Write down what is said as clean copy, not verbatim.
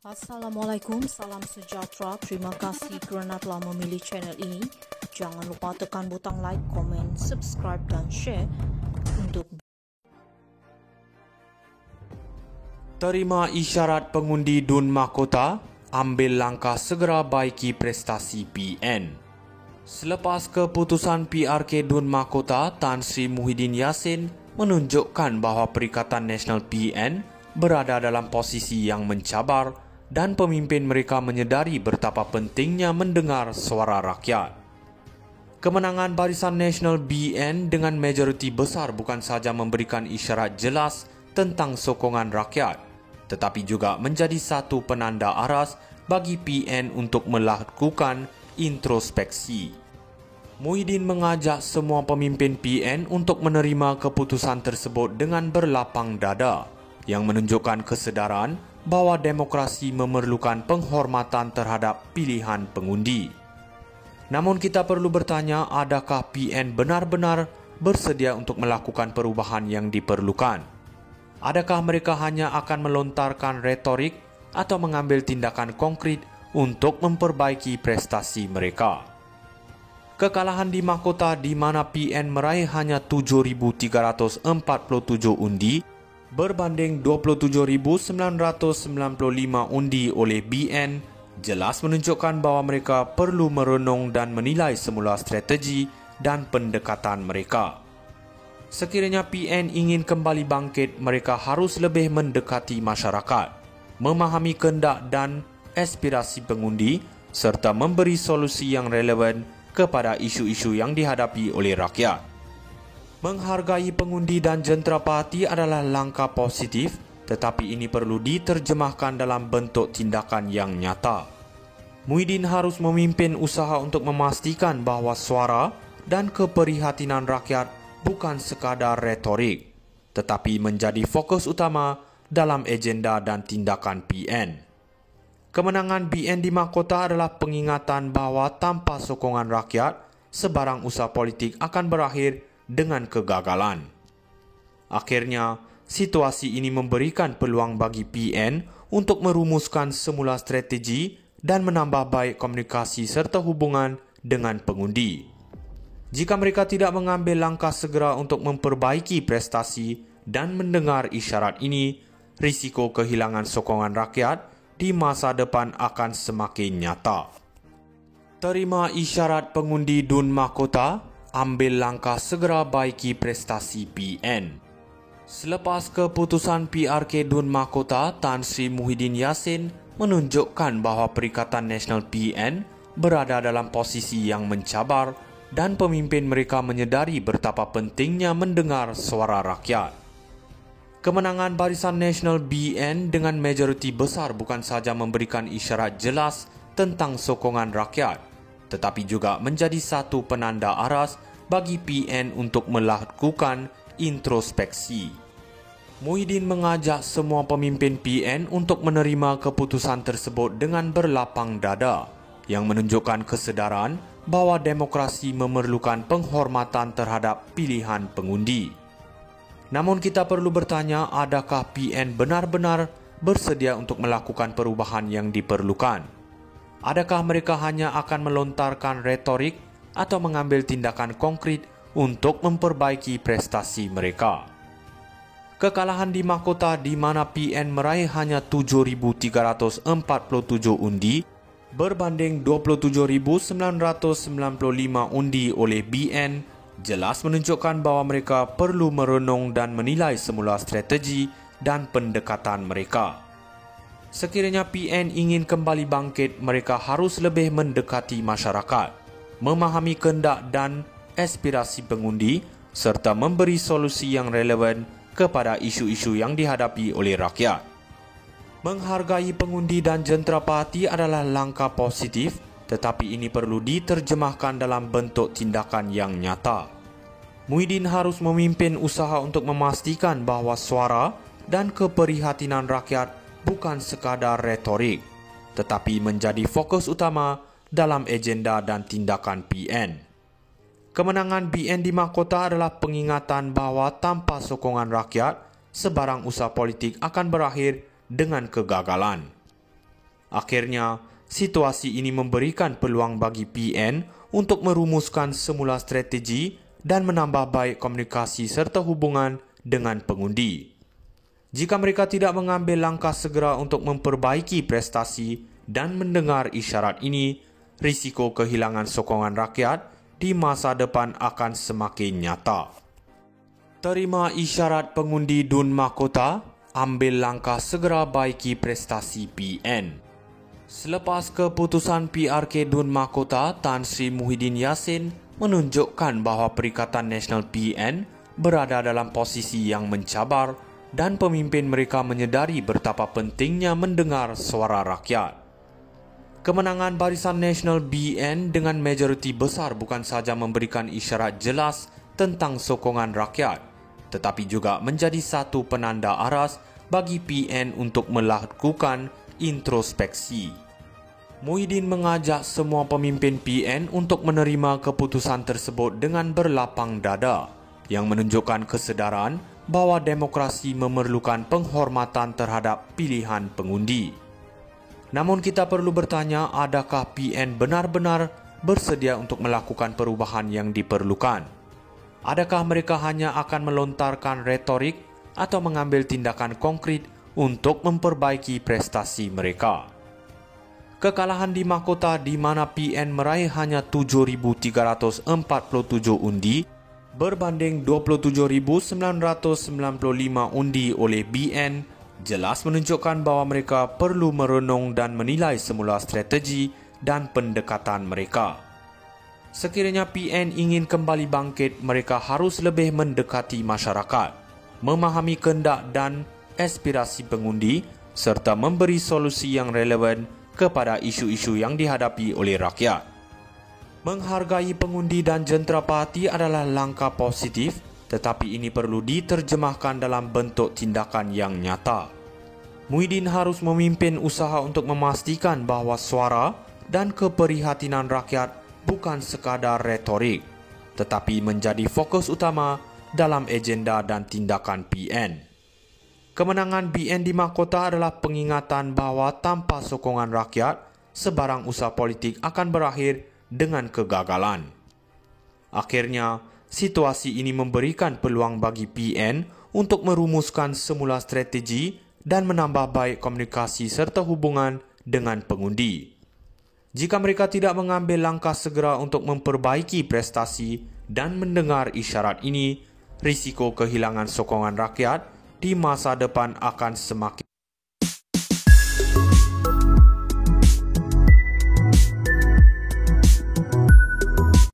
Assalamualaikum, salam sejahtera. Terima kasih kerana telah memilih channel ini. Jangan lupa tekan butang like, komen, subscribe dan share untuk Terima isyarat pengundi Dun Mahkota, ambil langkah segera baiki prestasi PN. Selepas keputusan PRK Dun Mahkota, Tan Sri Muhyiddin Yassin menunjukkan bahawa Perikatan Nasional PN berada dalam posisi yang mencabar dan pemimpin mereka menyedari betapa pentingnya mendengar suara rakyat. Kemenangan Barisan Nasional BN dengan majoriti besar bukan sahaja memberikan isyarat jelas tentang sokongan rakyat, tetapi juga menjadi satu penanda aras bagi PN untuk melakukan introspeksi. Muhyiddin mengajak semua pemimpin PN untuk menerima keputusan tersebut dengan berlapang dada, yang menunjukkan kesedaran bahawa demokrasi memerlukan penghormatan terhadap pilihan pengundi. Namun kita perlu bertanya, adakah PN benar-benar bersedia untuk melakukan perubahan yang diperlukan? Adakah mereka hanya akan melontarkan retorik atau mengambil tindakan konkret untuk memperbaiki prestasi mereka? Kekalahan di mahkota di mana PN meraih hanya 7,347 undi berbanding 27,995 undi oleh BN jelas menunjukkan bahawa mereka perlu merenung dan menilai semula strategi dan pendekatan mereka. Sekiranya PN ingin kembali bangkit, mereka harus lebih mendekati masyarakat, memahami kehendak dan aspirasi pengundi serta memberi solusi yang relevan kepada isu-isu yang dihadapi oleh rakyat. Menghargai pengundi dan jentera parti adalah langkah positif, tetapi ini perlu diterjemahkan dalam bentuk tindakan yang nyata. Muhyiddin harus memimpin usaha untuk memastikan bahawa suara dan keprihatinan rakyat bukan sekadar retorik, tetapi menjadi fokus utama dalam agenda dan tindakan PN. Kemenangan BN di mahkota adalah pengingatan bahawa tanpa sokongan rakyat, sebarang usaha politik akan berakhir dengan kegagalan. Akhirnya, situasi ini memberikan peluang bagi PN untuk merumuskan semula strategi dan menambah baik komunikasi serta hubungan dengan pengundi. Jika mereka tidak mengambil langkah segera untuk memperbaiki prestasi dan mendengar isyarat ini, risiko kehilangan sokongan rakyat di masa depan akan semakin nyata. Terima isyarat pengundi Dun Mahkota, ambil langkah segera baiki prestasi PN. Selepas keputusan PRK Dun Mahkota, Tan Sri Muhyiddin Yassin menunjukkan bahawa Perikatan Nasional PN berada dalam posisi yang mencabar dan pemimpin mereka menyedari betapa pentingnya mendengar suara rakyat. Kemenangan Barisan Nasional BN dengan majoriti besar bukan sahaja memberikan isyarat jelas tentang sokongan rakyat, tetapi juga menjadi satu penanda aras bagi PN untuk melakukan introspeksi. Muhyiddin mengajak semua pemimpin PN untuk menerima keputusan tersebut dengan berlapang dada, yang menunjukkan kesedaran bahawa demokrasi memerlukan penghormatan terhadap pilihan pengundi. Namun kita perlu bertanya, adakah PN benar-benar bersedia untuk melakukan perubahan yang diperlukan? Adakah mereka hanya akan melontarkan retorik atau mengambil tindakan konkret untuk memperbaiki prestasi mereka? Kekalahan di mahkota di mana PN meraih hanya 7,347 undi berbanding 27,995 undi oleh BN jelas menunjukkan bahawa mereka perlu merenung dan menilai semula strategi dan pendekatan mereka. Sekiranya PN ingin kembali bangkit, mereka harus lebih mendekati masyarakat, memahami kehendak dan aspirasi pengundi serta memberi solusi yang relevan kepada isu-isu yang dihadapi oleh rakyat. Menghargai pengundi dan jentera parti adalah langkah positif, tetapi ini perlu diterjemahkan dalam bentuk tindakan yang nyata. Muhyiddin harus memimpin usaha untuk memastikan bahawa suara dan keprihatinan rakyat bukan sekadar retorik, tetapi menjadi fokus utama dalam agenda dan tindakan PN. Kemenangan BN di mahkota adalah pengingatan bahawa tanpa sokongan rakyat, sebarang usaha politik akan berakhir dengan kegagalan. Akhirnya, situasi ini memberikan peluang bagi PN untuk merumuskan semula strategi dan menambah baik komunikasi serta hubungan dengan pengundi. Jika mereka tidak mengambil langkah segera untuk memperbaiki prestasi dan mendengar isyarat ini, risiko kehilangan sokongan rakyat di masa depan akan semakin nyata. Terima isyarat pengundi Dun Mahkota, ambil langkah segera baiki prestasi PN. Selepas keputusan PRK Dun Mahkota, Tan Sri Muhyiddin Yassin menunjukkan bahawa Perikatan Nasional PN berada dalam posisi yang mencabar dan pemimpin mereka menyedari betapa pentingnya mendengar suara rakyat. Kemenangan Barisan Nasional BN dengan majoriti besar bukan sahaja memberikan isyarat jelas tentang sokongan rakyat, tetapi juga menjadi satu penanda aras bagi PN untuk melakukan introspeksi. Muhyiddin mengajak semua pemimpin PN untuk menerima keputusan tersebut dengan berlapang dada, yang menunjukkan kesedaran bahawa demokrasi memerlukan penghormatan terhadap pilihan pengundi. Namun kita perlu bertanya, adakah PN benar-benar bersedia untuk melakukan perubahan yang diperlukan? Adakah mereka hanya akan melontarkan retorik atau mengambil tindakan konkret untuk memperbaiki prestasi mereka? Kekalahan di mahkota di mana PN meraih hanya 7,347 undi berbanding 27,995 undi oleh BN jelas menunjukkan bahawa mereka perlu merenung dan menilai semula strategi dan pendekatan mereka. Sekiranya PN ingin kembali bangkit, mereka harus lebih mendekati masyarakat, memahami kehendak dan aspirasi pengundi serta memberi solusi yang relevan kepada isu-isu yang dihadapi oleh rakyat. Menghargai pengundi dan jentera parti adalah langkah positif, tetapi ini perlu diterjemahkan dalam bentuk tindakan yang nyata. Muhyiddin harus memimpin usaha untuk memastikan bahawa suara dan keprihatinan rakyat bukan sekadar retorik, tetapi menjadi fokus utama dalam agenda dan tindakan PN. Kemenangan BN di mahkota adalah pengingatan bahawa tanpa sokongan rakyat, sebarang usaha politik akan berakhir dengan kegagalan. Akhirnya, situasi ini memberikan peluang bagi PN untuk merumuskan semula strategi dan menambah baik komunikasi serta hubungan dengan pengundi. Jika mereka tidak mengambil langkah segera untuk memperbaiki prestasi dan mendengar isyarat ini, risiko kehilangan sokongan rakyat di masa depan akan semakin